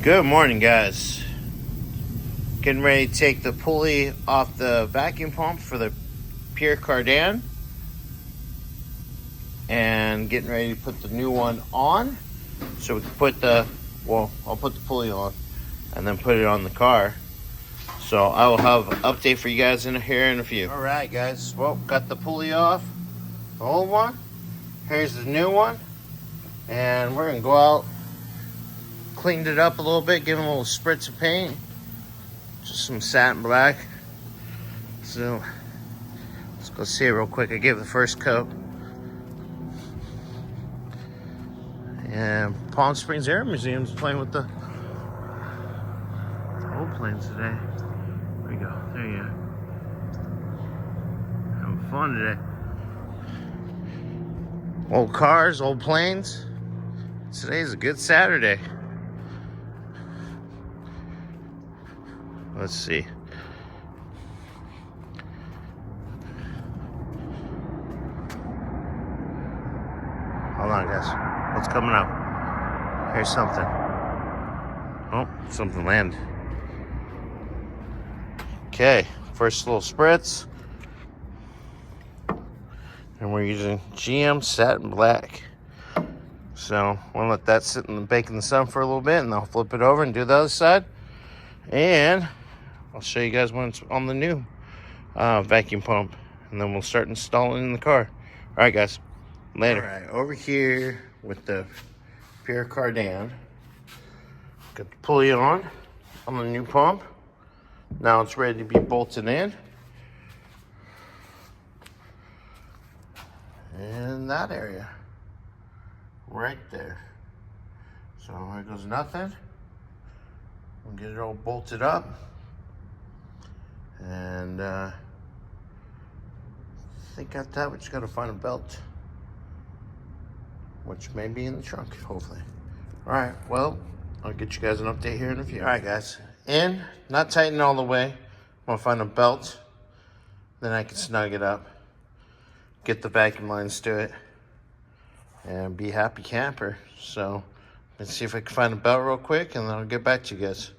Good morning, guys. Getting ready to take the pulley off the vacuum pump for the Pierre Cardin and getting ready to put the new one on so we can put I'll put the pulley on and then put it on the car. So I will have an update for you guys here in a few. All right, guys. Well, got the pulley off, the old one. Here's the new one, and we're gonna go out. Cleaned it up a little bit, give it a little spritz of paint, just some satin black. So let's go see it real quick. I gave it the first coat. And Palm Springs Air Museum's playing with the old planes today. There you go. There you go. Having fun today. Old cars, old planes. Today's a good Saturday. Let's see. Hold on, guys. What's coming up? Here's something. Oh, something landed. Okay, first little spritz. And we're using GM Satin Black. So, I'm going to let that sit and bake in the sun for a little bit, and I'll flip it over and do the other side. And I'll show you guys when it's on the new vacuum pump, and then we'll start installing in the car. All right, guys, later. All right, over here with the Pierre Cardin, got the pulley on the new pump. Now it's ready to be bolted in. In that area, right there. So there goes nothing. We'll get it all bolted up. And I think got that. We just got to find a belt, which may be in the trunk, hopefully. All right, well, I'll get you guys an update here in a few. All right, guys, not tighten all the way. I'm gonna find a belt, then I can snug it up, get the vacuum lines to it, and be happy camper. So let's see if I can find a belt real quick, and then I'll get back to you guys.